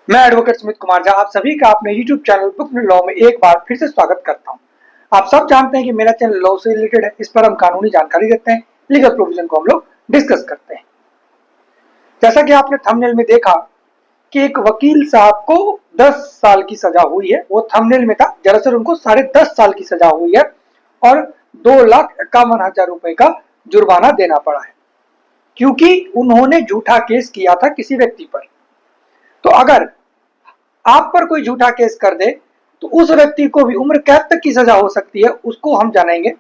मैं एडवोकेट सुमित कुमार झा आप सभी का अपने YouTube चैनल बुक लॉ में एक बार फिर से स्वागत करता हूं। आप सब जानते हैं कि मेरा चैनल लॉ से रिलेटेड है। इस पर हम कानूनी जानकारी देते हैं, लीगल प्रोविजन को हम लोग डिस्कस करते हैं। जैसा कि आपने थंबनेल में देखा कि एक वकील साहब को 10 साल की सजा हुई है। वो थंबनेल में था, दरअसल उनको 10.5 साल की सजा हुई है और 2,51,000 रुपए का जुर्माना देना पड़ा है, क्योंकि उन्होंने झूठा केस किया था किसी व्यक्ति पर। तो अगर आप पर कोई झूठा केस कर दे तो उस व्यक्ति को भी उम्र कैद तक की सजा हो सकती है, उसको हम जानेंगे।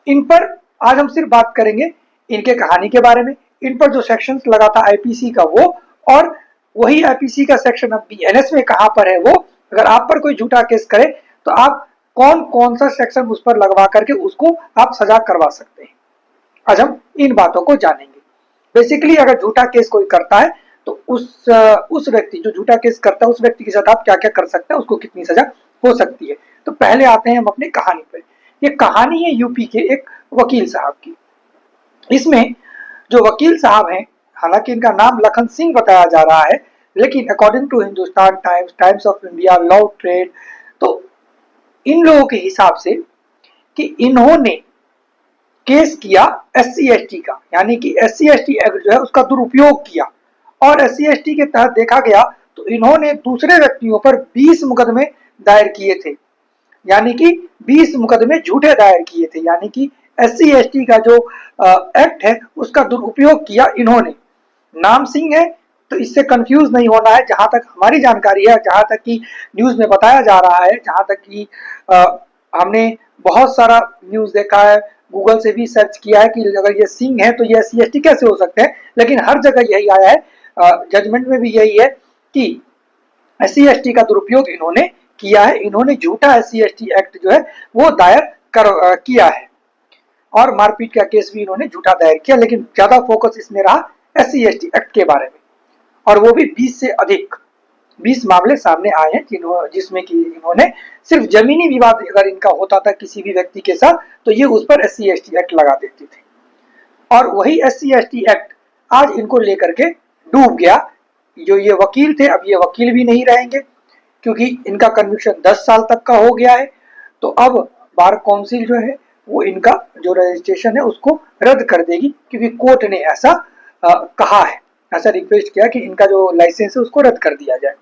इन पर आज हम सिर्फ बात करेंगे इनके कहानी के बारे में, इन पर जो सेक्शंस लगा था आईपीसी का वो, और वही आईपीसी का सेक्शन अब बीएनएस में कहां पर है वो। अगर आप पर कोई झूठा केस करे तो आप कौन कौन सा सेक्शन उस पर लगवा करके उसको आप सजा करवा सकते हैं, आज हम इन बातों को जानेंगे। बेसिकली अगर झूठा केस कोई करता है तो उस व्यक्ति जो झूठा केस करता है उस व्यक्ति के साथ आप क्या क्या कर सकते हैं, उसको कितनी सजा हो सकती है। तो पहले आते हैं हम अपनी कहानी पर। ये कहानी है यूपी के एक वकील साहब की। इसमें जो वकील साहब हैं, हालांकि इनका नाम लखन सिंह बताया जा रहा है, लेकिन according to Hindustan Times, Times of India, law trade, तो इन लोगों के हिसाब से कि इन्होंने केस किया एससी एसटी का, यानी कि एससी एसटी एक्ट जो है उसका दुरुपयोग किया और एससी एसटी के तहत देखा गया तो इन्होंने दूसरे व्यक्तियों पर 20 मुकदमे दायर किए थे, यानी कि 20 मुकदमे झूठे दायर किए थे, यानी कि एससी एसटी का जो एक्ट है उसका दुरुपयोग किया इन्होंने। नाम सिंह है तो इससे कंफ्यूज नहीं होना है। जहां तक हमारी जानकारी है, जहां तक कि न्यूज में बताया जा रहा है, जहां तक कि हमने बहुत सारा न्यूज देखा है, गूगल से भी सर्च किया है कि अगर ये सिंह है तो ये एससी एसटी कैसे हो सकते हैं, लेकिन हर जगह यही आया है, जजमेंट में भी यही है कि एससी एसटी का दुरुपयोग इन्होंने किया है। इन्होंने झूठा एससी एसटी एक्ट जो है वो दायर किया है और मारपीट का केस भी इन्होंने झूठा दायर किया, लेकिन ज्यादा फोकस इसमें रहा एससी एसटी एक्ट के बारे में। और वो भी 20 से अधिक 20 मामले सामने आए हैं जिसमें कि इन्होंने सिर्फ जमीनी विवाद अगर इनका होता था किसी भी व्यक्ति के साथ तो ये उस पर एससी एसटी एक्ट लगा देते थे, और वही एससी एसटी एक्ट आज इनको लेकर के डूब गया। जो ये वकील थे अब ये वकील भी नहीं रहेंगे, क्योंकि इनका कन्विक्शन 10 साल तक का हो गया है। तो अब बार काउंसिल जो है वो इनका जो रजिस्ट्रेशन है उसको रद्द कर देगी, क्योंकि कोर्ट ने ऐसा कहा है, ऐसा रिक्वेस्ट किया कि इनका जो लाइसेंस है उसको रद्द कर दिया जाए।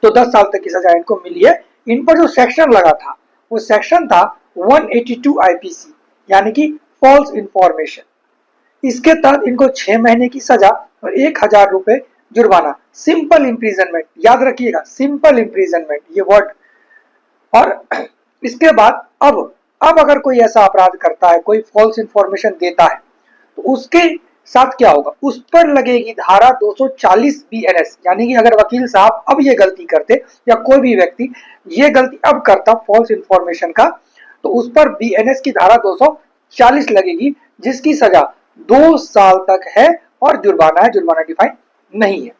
तो 10 साल तक की सजा इनको मिली है। इन पर जो सेक्शन लगा था वो सेक्शन था 182 आईपीसी, यानी कि फॉल्स इंफॉर्मेशन। इसके तहत इनको 6 महीने की सजा और 1,000 रुपए जुर्माना, सिंपल इंप्रीजनमेंट, याद रखिएगा सिंपल इंप्रीजनमेंट ये वर्ड। और इसके बाद अब अगर कोई ऐसा अपराध करता है, कोई फॉल्स इंफॉर्मेशन देता है, तो उसके साथ क्या होगा, उस पर लगेगी धारा 240 बीएनएस। यानी कि अगर वकील साहब अब ये गलती करते या कोई भी व्यक्ति ये गलती अब करता फॉल्स इंफॉर्मेशन का, तो उस पर बीएनएस की धारा 240 लगेगी, जिसकी सजा 2 साल तक है और जुर्माना है, जुर्माना डिफाइन नहीं है।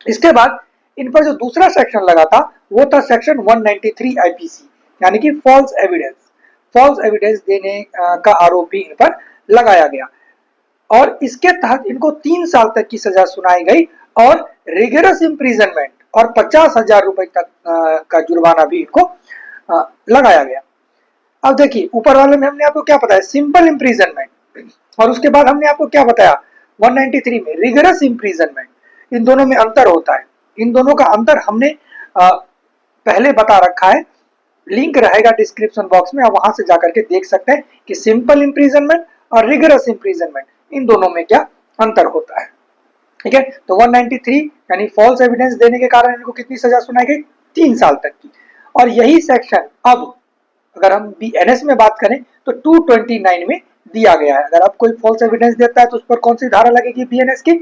इसके बाद इन पर जो दूसरा सेक्शन लगा था वो था सेक्शन 193 आईपीसी, यानी कि फॉल्स एविडेंस। फॉल्स एविडेंस देने का आरोप भी इन पर लगाया गया और इसके तहत इनको 3 साल तक की सजा सुनाई गई और रिगरस इंप्रिजनमेंट और 50,000 रुपए तक का जुर्माना भी इनको लगाया गया। अब देखिए ऊपर वाले में हमने आपको क्या बताया, सिंपल इंप्रिजनमेंट, और उसके बाद हमने आपको क्या बताया 193 में रिगरस इंप्रिजनमेंट। इन दोनों में अंतर होता है, इन दोनों का अंतर हमने पहले बता रखा है, लिंक रहेगा डिस्क्रिप्शन बॉक्स में, आप वहां से जाकर के देख सकते हैं कि सिंपल इंप्रिजनमेंट और रिगरस इंप्रिजनमेंट इन दोनों में क्या अंतर होता है। ठीक है, तो 193 यानी फॉल्स एविडेंस देने के कारण इनको कितनी सजा सुनाई गई, 3 साल तक की। और यही सेक्शन अब अगर हम बीएनएस में बात करें तो 229 में दिया गया है। अगर आप कोई फॉल्स एविडेंस देता है तो उस पर कौन सी धारा लगेगी बीएनएस की,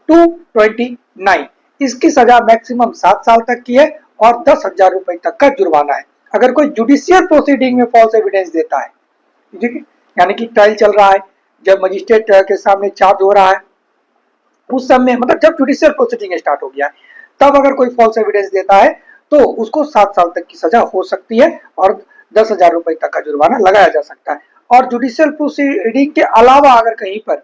229। इसकी सजा मैक्सिमम 7 साल तक की है और 10,000 रुपए तक का जुर्माना है। अगर कोई जुडिशियल प्रोसीडिंग में फॉल्स एविडेंस देता है, ठीक है, यानी कि ट्रायल चल रहा है, जब मजिस्ट्रेट के सामने चार्ज हो रहा है, उस समय मतलब जब जुडिशियल प्रोसीडिंग स्टार्ट हो गया है, तब अगर कोई फॉल्स एविडेंस देता है तो उसको 7 साल तक की सजा हो सकती है और 10,000 रुपए तक का जुर्माना लगाया जा सकता है। और जुडिशियल प्रोसीडिंग के अलावा अगर कहीं पर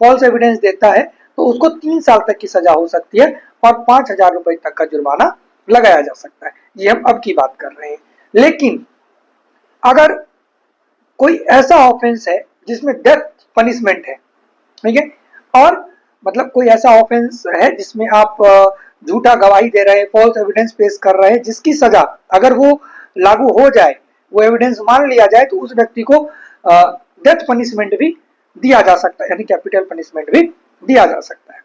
फॉल्स एविडेंस देता है तो उसको 3 साल तक की सजा हो सकती है और 5,000 रुपए तक का जुर्माना लगाया जा सकता है। ये हम अब की बात कर रहे हैं। लेकिन अगर कोई ऐसा ऑफेंस है जिसमें डेथ पनिशमेंट है, ठीक है, और मतलब कोई ऐसा ऑफेंस है जिसमें आप झूठा गवाही दे रहे हैं, फॉल्स एविडेंस पेश कर रहे हैं, जिसकी सजा अगर वो लागू हो जाए, वो एविडेंस मान लिया जाए, तो उस व्यक्ति को डेथ पनिशमेंट भी दिया जा सकता है, यानी कैपिटल पनिशमेंट भी दिया जा सकता है।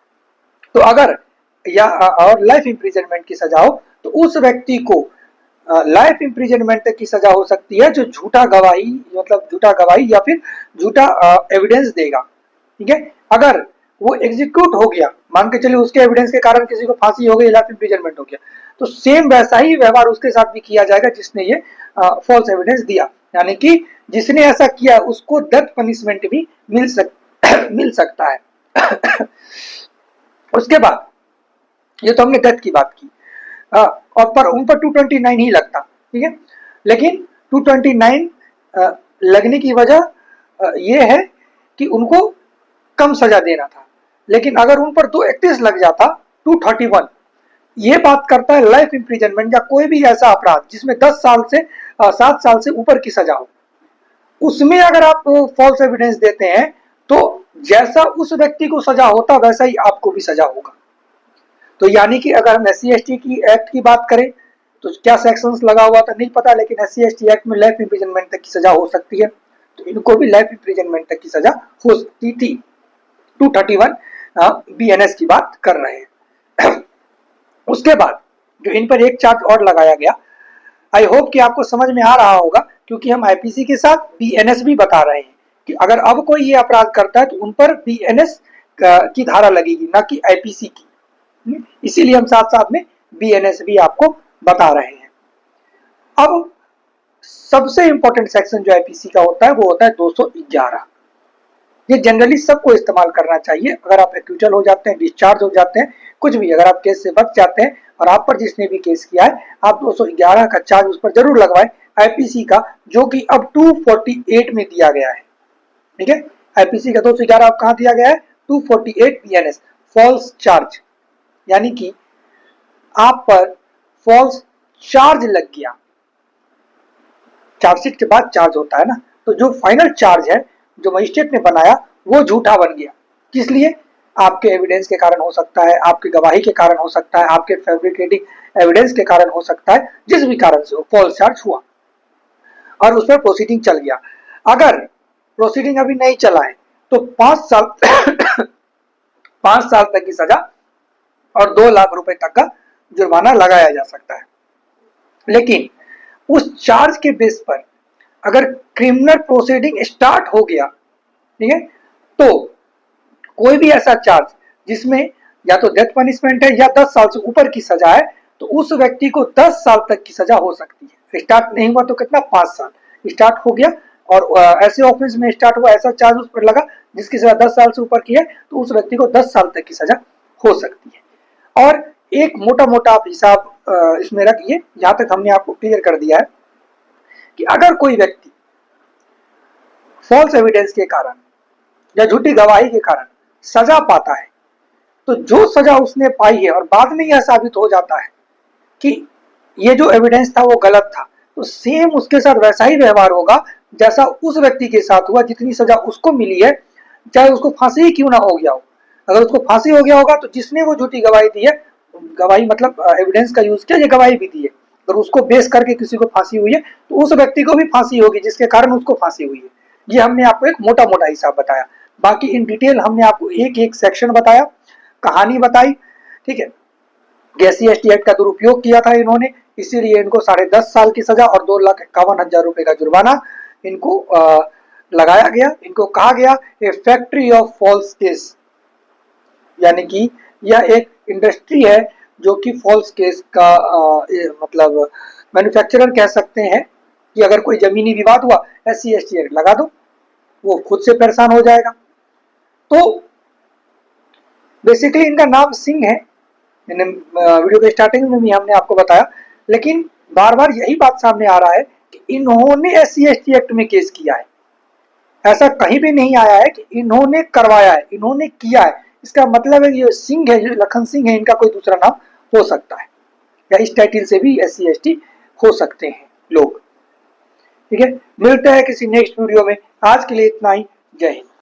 तो अगर या और लाइफ इम्प्रिजनमेंट की सजा हो तो उस व्यक्ति को लाइफ इम्प्रिजनमेंट तक की सजा हो सकती है जो झूठा गवाही, मतलब झूठा गवाही या फिर झूठा एविडेंस देगा, ठीक है। अगर वो एग्जीक्यूट हो गया, मान के चलिए उसके एविडेंस के कारण किसी को फांसी हो गई, लाइफ इम्प्रिजनमेंट हो गया, तो सेम वैसा ही व्यवहार उसके साथ भी किया जाएगा जिसने ये फॉल्स एविडेंस दिया, यानी कि जिसने ऐसा किया उसको डेथ पनिशमेंट भी मिल सकता है। उसके बाद ये तो हमने डेथ की बात की, और पर उन पर 229 ही लगता, ठीक है। लेकिन 229 लगने की वजह ये है कि उनको कम सजा देना था, लेकिन अगर उन पर 231 लग जाता 231, ये बात करता है लाइफ इम्प्रिजनमेंट या कोई भी ऐसा अपराध जिसमें 10 साल से 7 साल से ऊपर की सजा हो, उसमें अगर आप फॉल्स एविडेंस देते हैं तो जैसा उस व्यक्ति को सजा होता वैसा ही आपको भी सजा होगा। तो यानी कि अगर हम SC/ST की एक्ट की बात करें तो क्या सेक्शंस लगा हुआ था नहीं पता, लेकिन SC/ST एक्ट में लाइफ इम्प्रिजनमेंट तक की सजा हो सकती है, तो इनको भी लाइफ इम्प्रिजनमेंट तक की सजा हो सकती थी। 231 BNS की बात कर रहे हैं। उसके बाद जो इन पर एक चार्ज और लगाया गया, आई होप कि आपको समझ में आ रहा होगा, क्योंकि हम IPC के साथ BNS भी बता रहे हैं कि अगर अब कोई ये अपराध करता है तो उन पर BNS की धारा लगेगी, ना कि IPC की, इसीलिए हम साथ साथ में BNS भी आपको बता रहे हैं। अब सबसे इंपॉर्टेंट सेक्शन जो IPC का होता है वो होता है 211। ये जनरली सबको इस्तेमाल करना चाहिए। अगर आप एक्यूटल हो जाते हैं, डिस्चार्ज हो जाते हैं, कुछ भी अगर आप केस से बच जाते हैं और आप पर जिसने भी केस किया है, आप 211 का चार्ज उस पर जरूर लगवाएं, IPC का, जो कि अब 248 में दिया गया है, ठीक है। IPC का 211 अब कहां दिया गया है? 248 BNS, फॉल्स चार्ज, यानी कि आप पर फॉल्स चार्ज लग गया। चार्जशीट के बाद चार्ज होता है ना, तो जो फाइनल चार्ज है जो मजिस्ट्रेट ने बनाया वो झूठा बन गया। किस लिए? आपके एविडेंस के कारण हो सकता है, आपकी गवाही के कारण हो सकता है, आपके फैब्रिकेटिंग एविडेंस के कारण हो सकता है, जिस भी कारण से हो फॉल्स चार्ज हुआ और उस पर प्रोसीडिंग चल गया। अगर प्रोसीडिंग अभी नहीं चला है तो 5 साल 5 साल तक की सजा और 2 लाख रुपए तक का जुर्माना लगाया जा सकता है। लेकिन उस चार्ज के बेस पर अगर क्रिमिनल प्रोसीडिंग स्टार्ट हो गया, ठीक है, तो कोई भी ऐसा चार्ज जिसमें या तो डेथ पनिशमेंट है या 10 साल से ऊपर की सजा है, तो उस व्यक्ति को 10 साल तक की सजा हो सकती है। स्टार्ट नहीं हुआ तो कितना? 5 साल। स्टार्ट हो गया और ऐसे ऑफेंस में स्टार्ट हुआ, ऐसा चार्ज उस पर लगा जिसकी सजा 10 साल से ऊपर की है, तो उस व्यक्ति को 10 साल तक की सजा हो सकती है। और एक मोटा मोटा आप हिसाब इसमें रखिए, जहां तक हमने आपको क्लियर कर दिया है कि अगर कोई व्यक्ति फॉल्स एविडेंस के कारण या झूठी गवाही के कारण सजा पाता है, तो जो सजा उसने पाई है और बाद में यह साबित हो जाता है कि ये जो एविडेंस था वो गलत था, तो सेम उसके साथ वैसा ही व्यवहार होगा जैसा उस व्यक्ति के साथ हुआ जितनी सजा उसको मिली है, चाहे उसको फांसी ही क्यों ना हो गया हो। अगर उसको फांसी हो गया होगा तो जिसने वो झूठी गवाही दी है, गवाही मतलब एविडेंस का यूज किया, ये गवाही भी दी है, अगर उसको बेस करके किसी को फांसी हुई है तो उस व्यक्ति को भी फांसी होगी जिसके कारण उसको फांसी हुई है। ये हमने आपको एक मोटा मोटा हिसाब बताया। बाकी इन डिटेल हमने आपको एक एक सेक्शन बताया, कहानी बताई, ठीक है। SC/ST एक्ट का दुरुपयोग किया था इन्होंने, इसीलिए इनको 10.5 साल की सजा और 2,51,000 रुपए का जुर्माना इनको लगाया गया। इनको कहा गया ए फैक्ट्री ऑफ फॉल्स केस, यानी कि यह एक इंडस्ट्री है जो कि फॉल्स केस का मतलब मैन्युफैक्चरर कह सकते हैं कि अगर कोई जमीनी विवाद हुआ SC/ST एक्ट लगा दो, वो खुद से परेशान हो जाएगा। तो बेसिकली इनका नाम सिंह है, मैंने वीडियो के स्टार्टिंग में भी हमने आपको बताया, लेकिन बार बार यही बात सामने आ रहा है कि इन्होंने SC/ST एक्ट में केस किया है। ऐसा कहीं भी नहीं आया है कि इन्होंने करवाया है, इन्होंने किया है। इसका मतलब है ये सिंह है, जो लखन सिंह है, इनका कोई दूसरा नाम हो सकता है, या इस टाइटल से भी SC/ST हो सकते हैं लोग। ठीक है, मिलते हैं किसी नेक्स्ट वीडियो में। आज के लिए इतना ही। जय हिंद।